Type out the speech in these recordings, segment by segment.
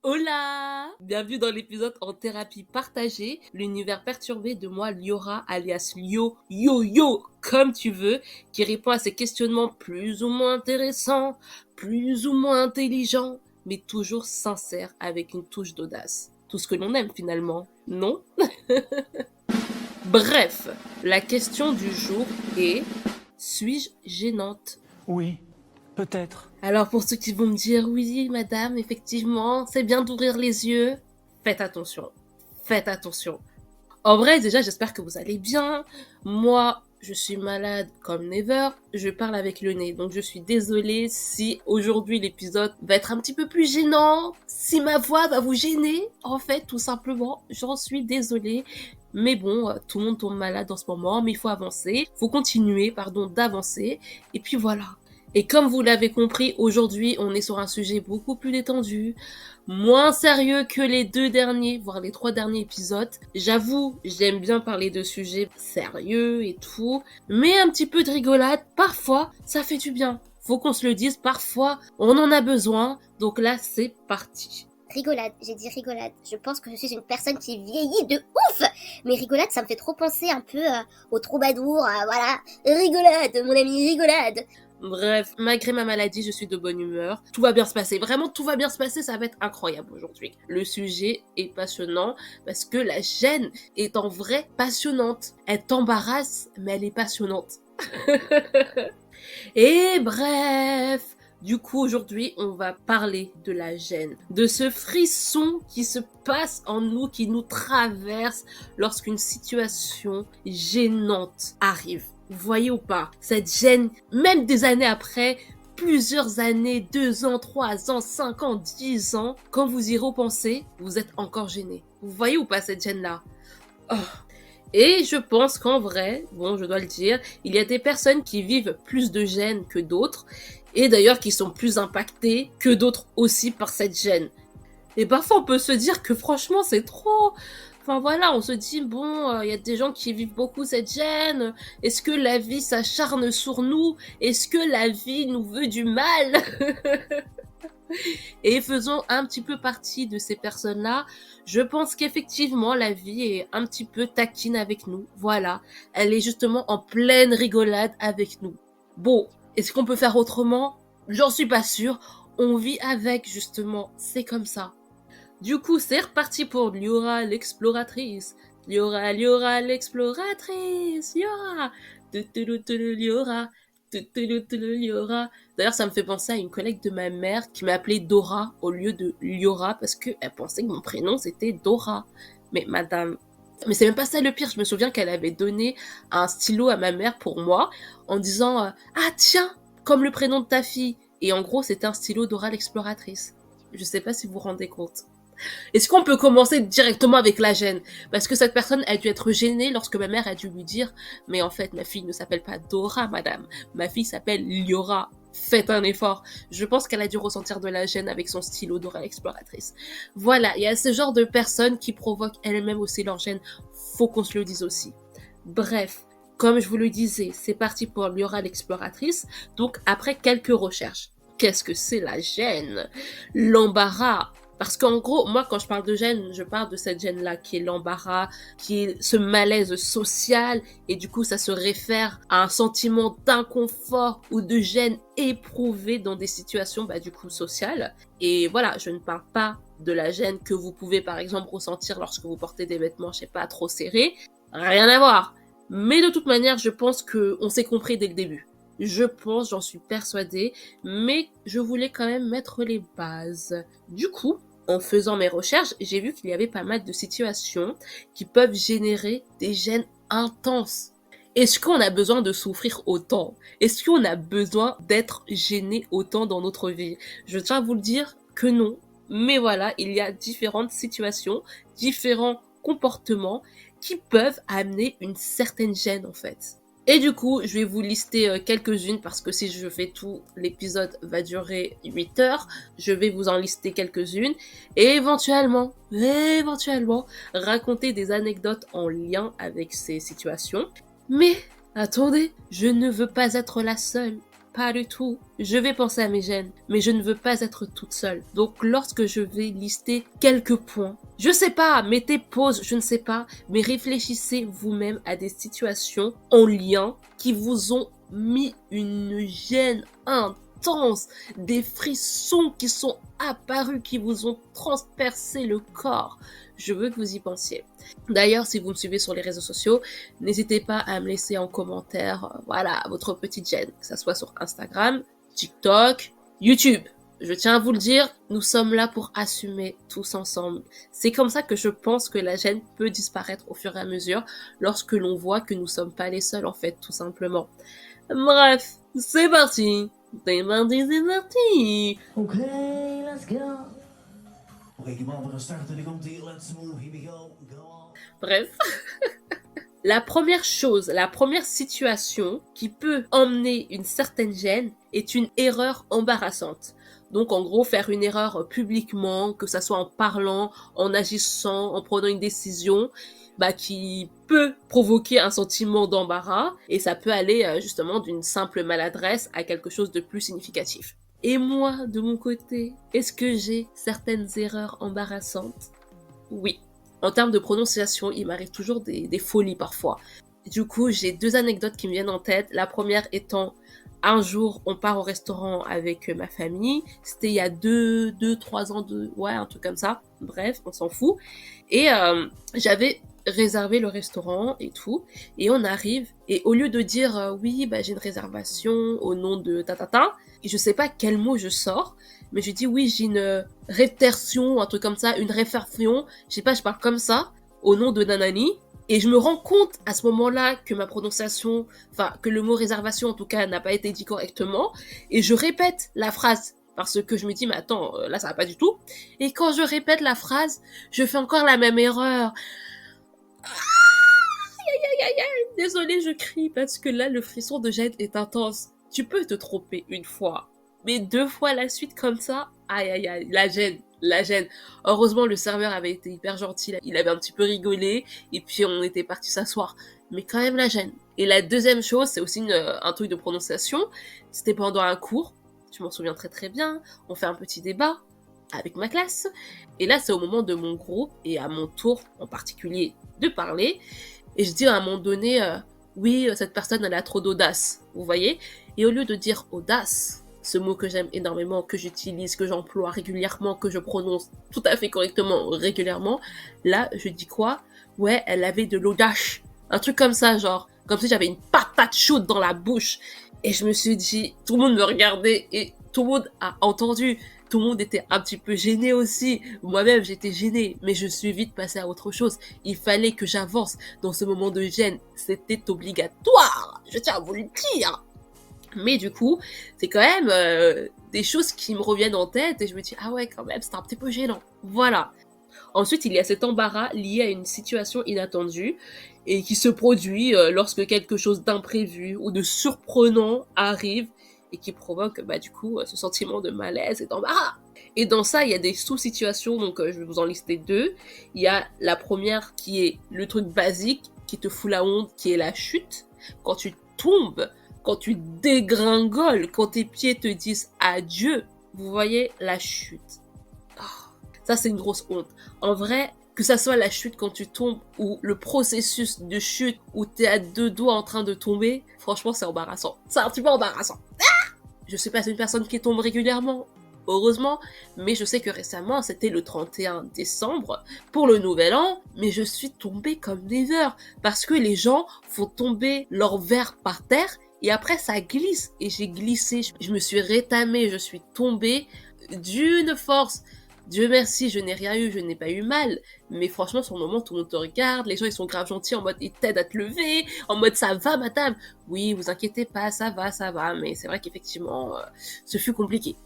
Hola! Bienvenue dans l'épisode en thérapie partagée, l'univers perturbé de moi, Liora, alias Lio, yo, comme tu veux, qui répond à ces questionnements plus ou moins intéressants, plus ou moins intelligents, mais toujours sincères avec une touche d'audace. Tout ce que l'on aime finalement, non? Bref, la question du jour est: suis-je gênante? Oui, peut-être. Alors pour ceux qui vont me dire oui madame, effectivement, c'est bien d'ouvrir les yeux, faites attention. Faites attention. En vrai, déjà, j'espère que vous allez bien. Moi, je suis malade comme never. Je parle avec le nez. Donc, je suis désolée si aujourd'hui l'épisode va être un petit peu plus gênant. Si ma voix va vous gêner, en fait, tout simplement, j'en suis désolée. Mais bon, tout le monde tombe malade en ce moment, mais il faut avancer. Il faut continuer, d'avancer. Et puis voilà. Et comme vous l'avez compris, aujourd'hui, on est sur un sujet beaucoup plus détendu, moins sérieux que les 2 derniers, voire les 3 derniers épisodes. J'avoue, j'aime bien parler de sujets sérieux et tout, mais un petit peu de rigolade, parfois, ça fait du bien. Faut qu'on se le dise, parfois, on en a besoin, donc là, c'est parti. Rigolade, j'ai dit rigolade. Je pense que je suis une personne qui vieillit de ouf. Mais rigolade, ça me fait trop penser un peu au troubadour, voilà. Rigolade, mon ami, rigolade. Bref, malgré ma maladie, je suis de bonne humeur. Tout va bien se passer. Vraiment, tout va bien se passer. Ça va être incroyable aujourd'hui. Le sujet est passionnant parce que la gêne est en vrai passionnante. Elle t'embarrasse, mais elle est passionnante. Et bref, du coup, aujourd'hui, on va parler de la gêne, de ce frisson qui se passe en nous, qui nous traverse lorsqu'une situation gênante arrive. Vous voyez ou pas? Cette gêne, même des années après, plusieurs années, 2 ans, 3 ans, 5 ans, 10 ans, quand vous y repensez, vous êtes encore gêné. Vous voyez ou pas cette gêne-là? Oh. Et je pense qu'en vrai, bon, je dois le dire, il y a des personnes qui vivent plus de gêne que d'autres, et d'ailleurs qui sont plus impactées que d'autres aussi par cette gêne. Et parfois on peut se dire que franchement c'est trop. Enfin voilà, on se dit bon, il y a des gens qui vivent beaucoup cette gêne. Est-ce que la vie s'acharne sur nous? Est-ce que la vie nous veut du mal? Et faisons un petit peu partie de ces personnes-là. Je pense qu'effectivement, la vie est un petit peu taquine avec nous. Voilà. Elle est justement en pleine rigolade avec nous. Bon, est-ce qu'on peut faire autrement? J'en suis pas sûre. On vit avec, justement. C'est comme ça. Du coup, c'est reparti pour Liora l'exploratrice. Liora l'exploratrice. Liora. Liora. Liora. D'ailleurs, ça me fait penser à une collègue de ma mère qui m'appelait Dora au lieu de Liora parce qu'elle pensait que mon prénom c'était Dora. Mais madame, mais c'est même pas ça le pire. Je me souviens qu'elle avait donné un stylo à ma mère pour moi en disant ah tiens, comme le prénom de ta fille. Et en gros, c'était un stylo Dora l'exploratrice. Je sais pas si vous vous rendez compte. Est-ce qu'on peut commencer directement avec la gêne? Parce que cette personne a dû être gênée lorsque ma mère a dû lui dire « Mais en fait, ma fille ne s'appelle pas Dora, madame. Ma fille s'appelle Liora. Faites un effort. » Je pense qu'elle a dû ressentir de la gêne avec son stylo Dora l'exploratrice. Voilà, il y a ce genre de personnes qui provoquent elles-mêmes aussi leur gêne. Faut qu'on se le dise aussi. Bref, comme je vous le disais, c'est parti pour Liora l'exploratrice. Donc, après quelques recherches. Qu'est-ce que c'est la gêne? L'embarras. Parce qu'en gros, moi, quand je parle de gêne, je parle de cette gêne-là, qui est l'embarras, qui est ce malaise social, et du coup, ça se réfère à un sentiment d'inconfort ou de gêne éprouvé dans des situations, du coup, sociales. Et voilà, je ne parle pas de la gêne que vous pouvez, par exemple, ressentir lorsque vous portez des vêtements, je sais pas, trop serrés. Rien à voir. Mais de toute manière, je pense qu'on s'est compris dès le début. Je pense, j'en suis persuadée, mais je voulais quand même mettre les bases. Du coup, en faisant mes recherches, j'ai vu qu'il y avait pas mal de situations qui peuvent générer des gênes intenses. Est-ce qu'on a besoin de souffrir autant? Est-ce qu'on a besoin d'être gêné autant dans notre vie? Je tiens à vous le dire que non. Mais voilà, il y a différentes situations, différents comportements qui peuvent amener une certaine gêne en fait. Et du coup, je vais vous lister quelques-unes parce que si je fais tout, l'épisode va durer 8 heures. Je vais vous en lister quelques-unes et éventuellement, raconter des anecdotes en lien avec ces situations. Mais attendez, je ne veux pas être la seule. pas du tout. Je vais penser à mes gènes, mais je ne veux pas être toute seule. Donc lorsque je vais lister quelques points, je sais pas, mettez pause, je ne sais pas, mais réfléchissez vous-même à des situations en lien qui vous ont mis une gêne intense, des frissons qui sont apparus, qui vous ont transpercé le corps. Je veux que vous y pensiez. D'ailleurs, si vous me suivez sur les réseaux sociaux, n'hésitez pas à me laisser en commentaire, voilà, votre petite gêne, que ça soit sur Instagram, TikTok, YouTube. Je tiens à vous le dire, nous sommes là pour assumer tous ensemble. C'est comme ça que je pense que la gêne peut disparaître au fur et à mesure lorsque l'on voit que nous sommes pas les seuls, en fait, tout simplement. Bref, c'est parti. C'est parti. Okay, let's go. Oké, Kimal, we gaan starten. Er komt-ie. Let's move. Here we go. Go on. Bref. La première chose, la première situation qui peut emmener une certaine gêne est une erreur embarrassante. Donc en gros, faire une erreur publiquement, que ça soit en parlant, en agissant, en prenant une décision, qui peut provoquer un sentiment d'embarras et ça peut aller justement d'une simple maladresse à quelque chose de plus significatif. Et moi, de mon côté, est-ce que j'ai certaines erreurs embarrassantes? Oui. En termes de prononciation, il m'arrive toujours des folies parfois. Du coup, j'ai 2 anecdotes qui me viennent en tête. La première étant, un jour, on part au restaurant avec ma famille. C'était il y a 3 ans, ouais, un truc comme ça. Bref, on s'en fout. Et j'avais réservé le restaurant et tout. Et on arrive, et au lieu de dire oui, j'ai une réservation au nom de tatata, et je sais pas quel mot je sors, mais je dis oui, j'ai une rétertion, un truc comme ça, une réflexion, je sais pas, je parle comme ça, au nom de Nanani, et je me rends compte à ce moment-là que ma prononciation, que le mot réservation en tout cas n'a pas été dit correctement, et je répète la phrase, parce que je me dis, mais attends, là ça va pas du tout, et quand je répète la phrase, je fais encore la même erreur. Désolée, je crie, parce que là, le frisson de gêne est intense. Tu peux te tromper une fois, mais 2 fois la suite comme ça, aïe aïe aïe, la gêne. Heureusement, le serveur avait été hyper gentil, il avait un petit peu rigolé, et puis on était parti s'asseoir. Mais quand même la gêne. Et la deuxième chose, c'est aussi un truc de prononciation, c'était pendant un cours, je m'en souviens très très bien, on fait un petit débat avec ma classe, et là c'est au moment de mon groupe, et à mon tour en particulier de parler, et je dis à un moment donné, oui, cette personne elle a trop d'audace, vous voyez. Et au lieu de dire audace, ce mot que j'aime énormément, que j'utilise, que j'emploie régulièrement, que je prononce tout à fait correctement régulièrement, là, je dis quoi? Ouais, elle avait de l'audace. Un truc comme ça, genre, comme si j'avais une patate chaude dans la bouche. Et je me suis dit, tout le monde me regardait et tout le monde a entendu. Tout le monde était un petit peu gêné aussi. Moi-même, j'étais gênée, mais je suis vite passée à autre chose. Il fallait que j'avance dans ce moment de gêne. C'était obligatoire. Je tiens à vous le dire. Mais du coup, c'est quand même des choses qui me reviennent en tête et je me dis, ah ouais, quand même, c'est un petit peu gênant. Voilà. Ensuite, il y a cet embarras lié à une situation inattendue et qui se produit lorsque quelque chose d'imprévu ou de surprenant arrive et qui provoque du coup ce sentiment de malaise et d'embarras. Et dans ça, il y a des sous-situations, donc je vais vous en lister 2. Il y a la première qui est le truc basique qui te fout la honte, qui est la chute. Quand tu tombes, quand tu dégringoles, quand tes pieds te disent adieu, vous voyez la chute. Ça, c'est une grosse honte. En vrai, que ça soit la chute quand tu tombes ou le processus de chute où t'es à 2 doigts en train de tomber, franchement, c'est embarrassant. C'est un petit peu embarrassant. Je suis pas une personne qui tombe régulièrement, heureusement, mais je sais que récemment, c'était le 31 décembre pour le nouvel an, mais je suis tombée comme never parce que les gens font tomber leur verre par terre et après ça glisse et j'ai glissé, je me suis rétamée, je suis tombée d'une force. Dieu merci, je n'ai rien eu, je n'ai pas eu mal. Mais franchement, sur le moment, tout le monde te regarde, les gens ils sont grave gentils en mode ils t'aident à te lever, en mode ça va madame. Oui, vous inquiétez pas, ça va. Mais c'est vrai qu'effectivement, ce fut compliqué.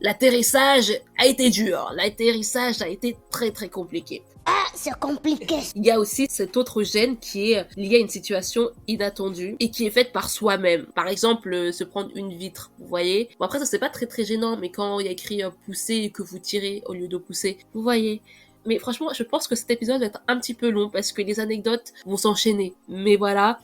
L'atterrissage a été dur, l'atterrissage a été très très compliqué. Ah, c'est compliqué. Il y a aussi cette autre gêne qui est liée à une situation inattendue et qui est faite par soi-même. Par exemple, se prendre une vitre, vous voyez. Bon après ça c'est pas très très gênant, mais quand il y a écrit pousser et que vous tirez au lieu de pousser, vous voyez. Mais franchement, je pense que cet épisode va être un petit peu long parce que les anecdotes vont s'enchaîner. Mais voilà.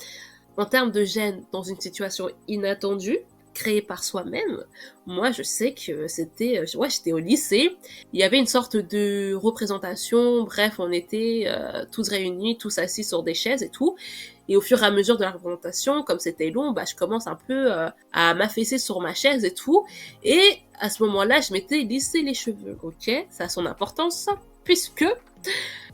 En termes de gêne dans une situation inattendue, créée par soi-même, moi je sais que j'étais au lycée, il y avait une sorte de représentation, bref, on était tous réunis, tous assis sur des chaises et tout, et au fur et à mesure de la représentation, comme c'était long, je commence un peu à m'affaisser sur ma chaise et tout, et à ce moment-là, je m'étais lissé les cheveux, ok? Ça a son importance, ça, puisque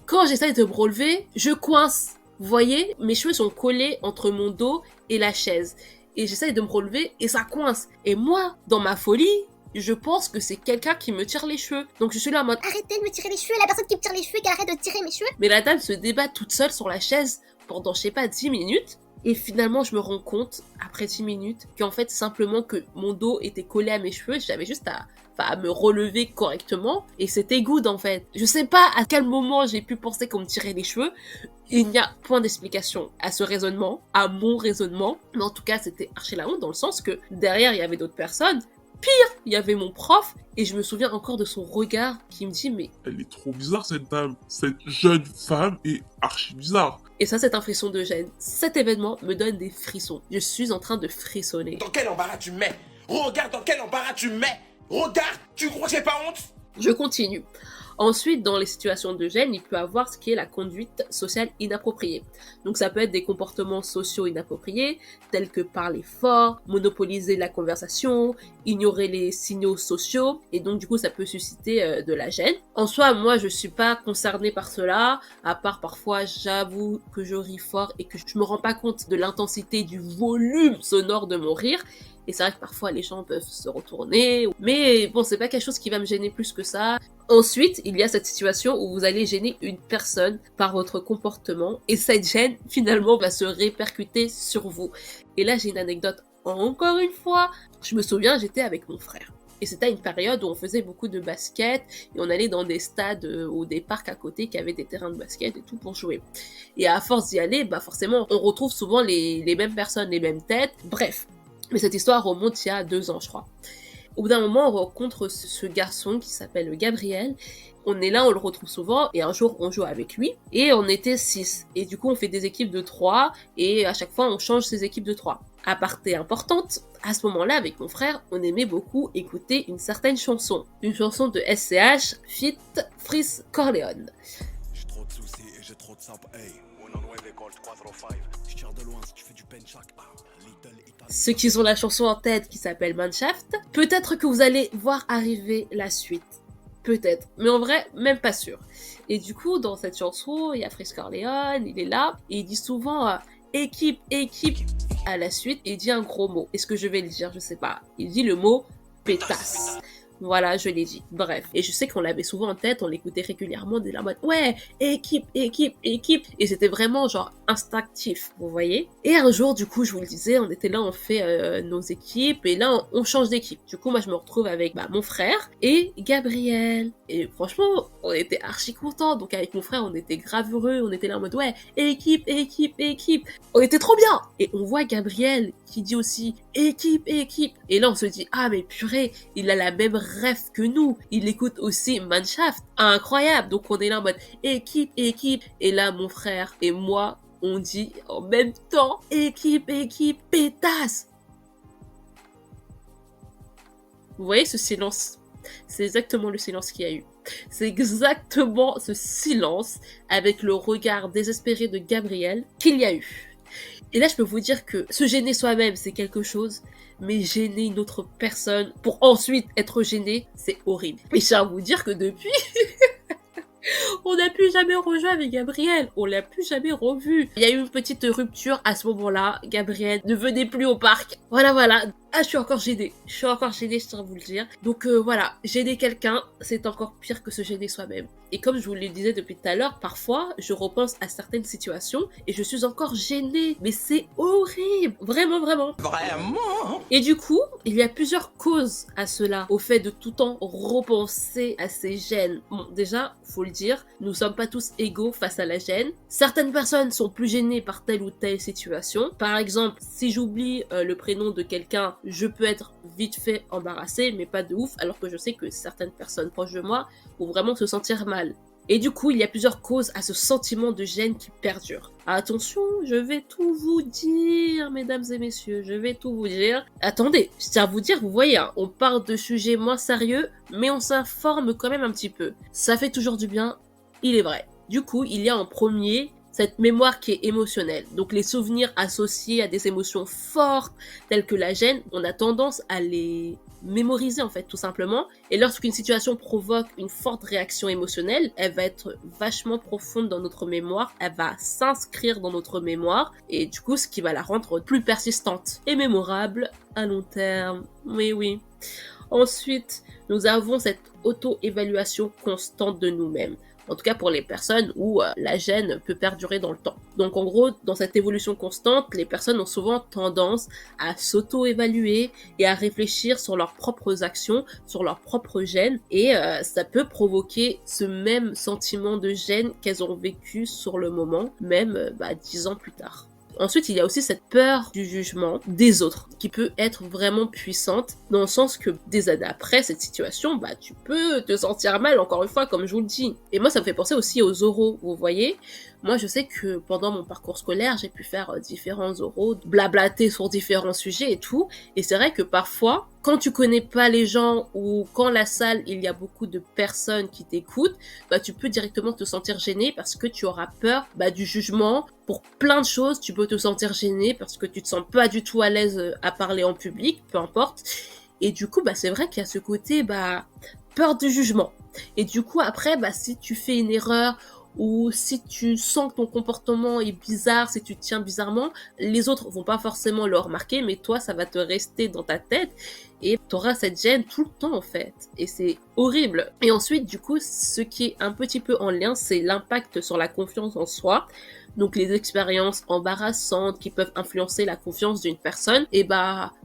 quand j'essaye de me relever, je coince. Vous voyez, mes cheveux sont collés entre mon dos et la chaise. Et j'essaye de me relever et ça coince. Et moi, dans ma folie, je pense que c'est quelqu'un qui me tire les cheveux. Donc je suis là en mode Arrêtez de me tirer les cheveux, la personne qui me tire les cheveux, qu'elle arrête de tirer mes cheveux. mais la dame se débat toute seule sur la chaise pendant, je sais pas, 10 minutes. Et finalement, je me rends compte, après 10 minutes, qu'en fait, simplement que mon dos était collé à mes cheveux, j'avais juste à me relever correctement, et c'était good en fait. Je sais pas à quel moment j'ai pu penser qu'on me tirait les cheveux, il n'y a point d'explication à ce raisonnement, à mon raisonnement, mais en tout cas, c'était archi la honte dans le sens que derrière, il y avait d'autres personnes. Pire, il y avait mon prof, et je me souviens encore de son regard qui me dit mais... Elle est trop bizarre cette dame, cette jeune femme est archi bizarre. Et ça, c'est un frisson de gêne. Cet événement me donne des frissons. Je suis en train de frissonner. Dans quel embarras tu me mets? Regarde dans quel embarras tu me mets. Regarde, tu crois que j'ai pas honte? Je continue. Ensuite, dans les situations de gêne, il peut avoir ce qui est la conduite sociale inappropriée. Donc ça peut être des comportements sociaux inappropriés, tels que parler fort, monopoliser la conversation, ignorer les signaux sociaux, et donc du coup ça peut susciter de la gêne. En soi, moi je suis pas concernée par cela, à part parfois j'avoue que je ris fort et que je me rends pas compte de l'intensité du volume sonore de mon rire, et c'est vrai que parfois les gens peuvent se retourner, mais bon, c'est pas quelque chose qui va me gêner plus que ça. Ensuite, il y a cette situation où vous allez gêner une personne par votre comportement, et cette gêne, finalement, va se répercuter sur vous. Et là, j'ai une anecdote encore une fois. Je me souviens, j'étais avec mon frère. Et c'était une période où on faisait beaucoup de basket, et on allait dans des stades ou des parcs à côté qui avaient des terrains de basket et tout pour jouer. Et à force d'y aller, forcément, on retrouve souvent les mêmes personnes, les mêmes têtes, bref. Mais cette histoire remonte il y a 2 ans, je crois. Au bout d'un moment, on rencontre ce garçon qui s'appelle Gabriel. On est là, on le retrouve souvent, et un jour, on joue avec lui, et on était 6. Et du coup, on fait des équipes de 3, et à chaque fois, on change ces équipes de 3. Aparté importante, à ce moment-là, avec mon frère, on aimait beaucoup écouter une certaine chanson. Une chanson de SCH, feat. Freeze Corleone. J'ai trop de soucis et j'ai trop de sap, hey. Uno nueve Colt 405. Je tire de loin si tu fais du benchak. Ceux qui ont la chanson en tête qui s'appelle Manshaft, peut-être que vous allez voir arriver la suite. Peut-être. Mais en vrai, même pas sûr. Et du coup, dans cette chanson, il y a Freeze Corleone, il est là, et il dit souvent équipe, équipe à la suite, et il dit un gros mot. Est-ce que je vais le dire? Je sais pas. Il dit le mot pétasse. Voilà, je l'ai dit. Bref. Et je sais qu'on l'avait souvent en tête, on l'écoutait régulièrement, de la mode, ouais, équipe, équipe, équipe. Et c'était vraiment genre instinctif, vous voyez. Et un jour, du coup, je vous le disais, on était là, on fait nos équipes, et là, on change d'équipe. Du coup, moi, je me retrouve avec mon frère et Gabriel. Et franchement, on était archi contents. Donc avec mon frère, on était grave heureux, on était là en mode, ouais, équipe, équipe, équipe. On était trop bien. Et on voit Gabriel qui dit aussi, équipe, équipe. Et là, on se dit, ah mais purée, il a la même rêve que nous. Il écoute aussi Manshaft. Incroyable. Donc on est là en mode équipe, équipe. Et là, mon frère et moi, on dit en même temps équipe, équipe, pétasse. Vous voyez ce silence? C'est exactement le silence qu'il y a eu. C'est exactement ce silence avec le regard désespéré de Gabriel qu'il y a eu. Et là, je peux vous dire que se gêner soi-même, c'est quelque chose, mais gêner une autre personne pour ensuite être gêné, c'est horrible. Et je tiens à vous dire que depuis, on n'a plus jamais rejoué avec Gabriel, on l'a plus jamais revu. Il y a eu une petite rupture à ce moment-là, Gabriel ne venait plus au parc. Voilà. Ah, je suis encore gênée, je tiens à vous le dire. Donc voilà, gêner quelqu'un, c'est encore pire que se gêner soi-même. Et comme je vous le disais depuis tout à l'heure, parfois, je repense à certaines situations et je suis encore gênée. Mais c'est horrible, vraiment. Vraiment? Et du coup, il y a plusieurs causes à cela, au fait de tout le temps repenser à ces gênes. Bon, déjà, faut le dire, nous sommes pas tous égaux face à la gêne. Certaines personnes sont plus gênées par telle ou telle situation. Par exemple, si j'oublie le prénom de quelqu'un, je peux être vite fait embarrassée, mais pas de ouf, alors que je sais que certaines personnes proches de moi vont vraiment se sentir mal. Et du coup, il y a plusieurs causes à ce sentiment de gêne qui perdure. Attention, je vais tout vous dire, mesdames et messieurs, je vais tout vous dire. Attendez, je tiens à vous dire, vous voyez, hein, on parle de sujets moins sérieux, mais on s'informe quand même un petit peu. Ça fait toujours du bien, il est vrai. Du coup, il y a en premier cette mémoire qui est émotionnelle. Donc les souvenirs associés à des émotions fortes, telles que la gêne, on a tendance à les mémoriser en fait tout simplement. Et lorsqu'une situation provoque une forte réaction émotionnelle, elle va être vachement profonde dans notre mémoire, elle va s'inscrire dans notre mémoire et du coup ce qui va la rendre plus persistante et mémorable à long terme. Oui. Ensuite, nous avons cette auto-évaluation constante de nous-mêmes. En tout cas pour les personnes où la gêne peut perdurer dans le temps. Donc en gros, dans cette évolution constante, les personnes ont souvent tendance à s'auto-évaluer et à réfléchir sur leurs propres actions, sur leurs propres gênes, et ça peut provoquer ce même sentiment de gêne qu'elles ont vécu sur le moment, même 10 ans plus tard. Ensuite, il y a aussi cette peur du jugement des autres, qui peut être vraiment puissante, dans le sens que des années après cette situation, tu peux te sentir mal, encore une fois, comme je vous le dis. Et moi, ça me fait penser aussi aux oraux, vous voyez. Moi, je sais que pendant mon parcours scolaire, j'ai pu faire différents oraux, blablater sur différents sujets et tout. Et c'est vrai que parfois, quand tu connais pas les gens ou quand la salle, il y a beaucoup de personnes qui t'écoutent, tu peux directement te sentir gêné parce que tu auras peur du jugement. Pour plein de choses, tu peux te sentir gêné parce que tu te sens pas du tout à l'aise à parler en public, peu importe. Et du coup, c'est vrai qu'il y a ce côté, peur du jugement. Et du coup, après, si tu fais une erreur ou si tu sens que ton comportement est bizarre, si tu te tiens bizarrement, les autres vont pas forcément le remarquer, mais toi, ça va te rester dans ta tête et t'auras cette gêne tout le temps, en fait. Et c'est horrible. Et ensuite, du coup, ce qui est un petit peu en lien, c'est l'impact sur la confiance en soi. Donc les expériences embarrassantes qui peuvent influencer la confiance d'une personne, et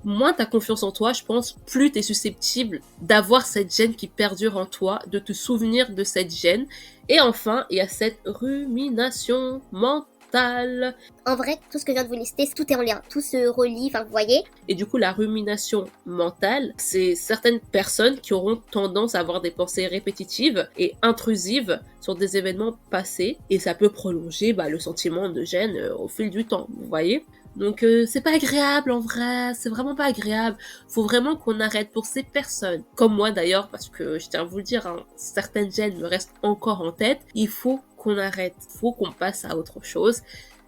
moins t'as confiance en toi, je pense, plus t'es susceptible d'avoir cette gêne qui perdure en toi, de te souvenir de cette gêne. Et enfin, il y a cette rumination mentale. En vrai, tout ce que je viens de vous lister, tout est en lien, tout se relie, vous voyez. Et du coup, la rumination mentale, c'est certaines personnes qui auront tendance à avoir des pensées répétitives et intrusives sur des événements passés, et ça peut prolonger le sentiment de gêne au fil du temps, vous voyez. Donc c'est pas agréable en vrai, c'est vraiment pas agréable. Faut vraiment qu'on arrête pour ces personnes, comme moi d'ailleurs, parce que je tiens à vous le dire, certaines gênes me restent encore en tête. Il faut qu'on arrête, faut qu'on passe à autre chose.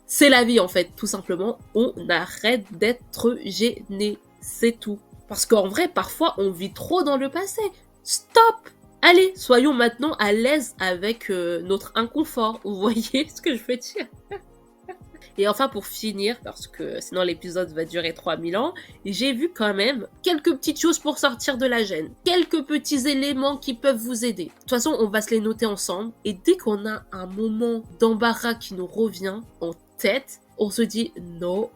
C'est la vie en fait, tout simplement. On arrête d'être gêné, c'est tout. Parce qu'en vrai, parfois, on vit trop dans le passé. Stop! Allez, soyons maintenant à l'aise avec notre inconfort. Vous voyez ce que je veux dire? Et enfin, pour finir, parce que sinon l'épisode va durer 3000 ans, j'ai vu quand même quelques petites choses pour sortir de la gêne. Quelques petits éléments qui peuvent vous aider. De toute façon, on va se les noter ensemble. Et dès qu'on a un moment d'embarras qui nous revient en tête, on se dit non,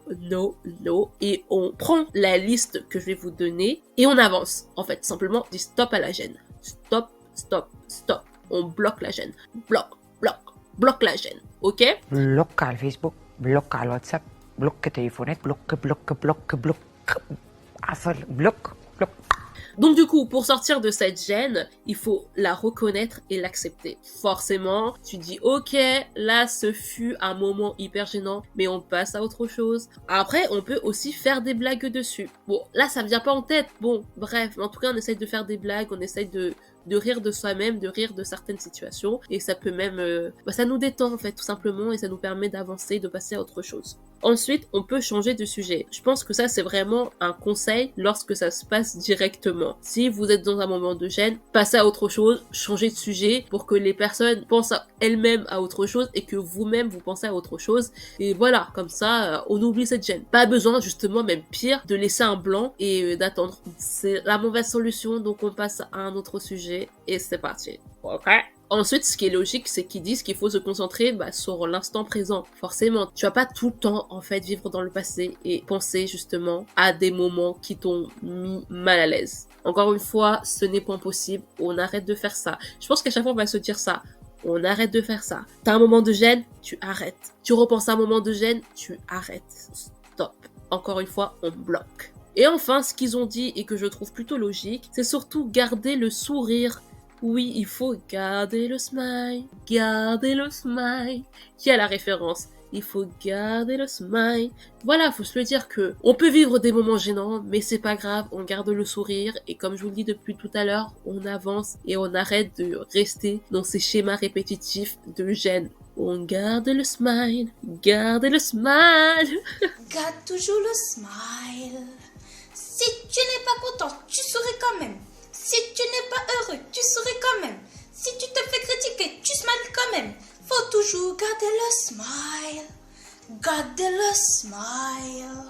et on prend la liste que je vais vous donner et on avance. En fait, simplement, on dit stop à la gêne. Stop. On bloque la gêne. Bloque la gêne. Ok? Bloque à Facebook, bloque à WhatsApp, bloque téléphonette, bloque. Donc du coup, pour sortir de cette gêne, il faut la reconnaître et l'accepter. Forcément, tu dis ok, là ce fut un moment hyper gênant, mais on passe à autre chose. Après, on peut aussi faire des blagues dessus. Bon, là ça me vient pas en tête. Bon, bref, en tout cas, on essaye de faire des blagues, on essaye de rire de soi-même, de rire de certaines situations, et ça peut même, ça nous détend en fait tout simplement, et ça nous permet d'avancer, de passer à autre chose. Ensuite, on peut changer de sujet. Je pense que ça c'est vraiment un conseil lorsque ça se passe directement. Si vous êtes dans un moment de gêne, passez à autre chose, changez de sujet pour que les personnes pensent elles-mêmes à autre chose et que vous-même vous pensez à autre chose. Et voilà, comme ça, on oublie cette gêne. Pas besoin justement, même pire, de laisser un blanc et d'attendre. C'est la mauvaise solution, donc on passe à un autre sujet. Et c'est parti. Ok. Ensuite, ce qui est logique, c'est qu'ils disent qu'il faut se concentrer sur l'instant présent. Forcément, tu vas pas tout le temps, en fait, vivre dans le passé et penser justement à des moments qui t'ont mis mal à l'aise. Encore une fois, ce n'est pas possible. On arrête de faire ça. Je pense qu'à chaque fois, on va se dire ça. On arrête de faire ça. T'as un moment de gêne, tu arrêtes. Tu repenses à un moment de gêne, tu arrêtes. Stop. Encore une fois, on bloque. Et enfin, ce qu'ils ont dit et que je trouve plutôt logique, c'est surtout garder le sourire Oui, il faut garder le smile, garder le smile. Qui a la référence? Il faut garder le smile. Voilà, faut se le dire que on peut vivre des moments gênants, mais c'est pas grave, on garde le sourire et comme je vous le dis depuis tout à l'heure, on avance et on arrête de rester dans ces schémas répétitifs de gêne. On garde le smile, garde le smile. Garde toujours le smile. Si tu n'es pas content, tu souris quand même. Si tu n'es pas heureux, tu souris quand même. Si tu te fais critiquer, tu smiles quand même. Faut toujours garder le smile. Garder le smile.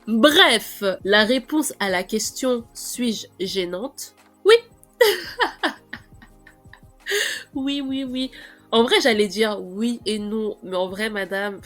Bref, la réponse à la question « Suis-je gênante ?» Oui. Oui. En vrai, j'allais dire oui et non, mais en vrai, madame,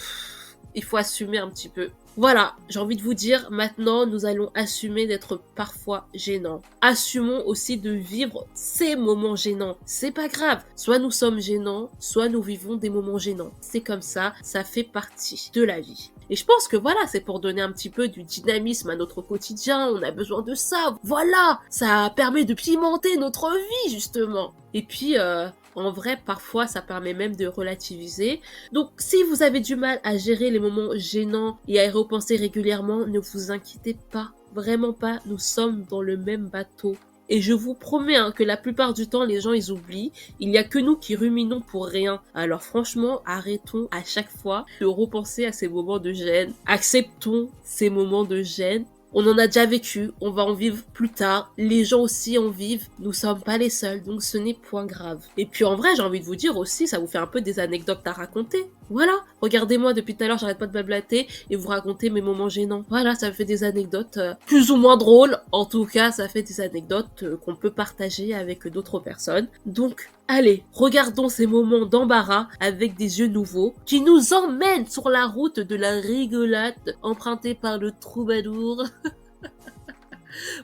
il faut assumer un petit peu. Voilà, j'ai envie de vous dire, maintenant, nous allons assumer d'être parfois gênants. Assumons aussi de vivre ces moments gênants. C'est pas grave. Soit nous sommes gênants, soit nous vivons des moments gênants. C'est comme ça fait partie de la vie. Et je pense que voilà, c'est pour donner un petit peu du dynamisme à notre quotidien, on a besoin de ça. Voilà, ça permet de pimenter notre vie, justement. Et puis, en vrai, parfois, ça permet même de relativiser. Donc, si vous avez du mal à gérer les moments gênants et à y repenser régulièrement, ne vous inquiétez pas. Vraiment pas, nous sommes dans le même bateau. Et je vous promets que la plupart du temps, les gens, ils oublient. Il n'y a que nous qui ruminons pour rien. Alors franchement, arrêtons à chaque fois de repenser à ces moments de gêne. Acceptons ces moments de gêne. On en a déjà vécu, on va en vivre plus tard. Les gens aussi en vivent, nous sommes pas les seuls, donc ce n'est point grave. Et puis en vrai, j'ai envie de vous dire aussi, ça vous fait un peu des anecdotes à raconter. Voilà, regardez-moi depuis tout à l'heure, j'arrête pas de blablater et vous raconter mes moments gênants. Voilà, ça fait des anecdotes plus ou moins drôles. En tout cas, ça fait des anecdotes qu'on peut partager avec d'autres personnes. Donc, allez, regardons ces moments d'embarras avec des yeux nouveaux qui nous emmènent sur la route de la rigolade empruntée par le troubadour,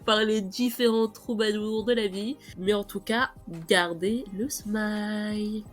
par les différents troubadours de la vie. Mais en tout cas, gardez le smile.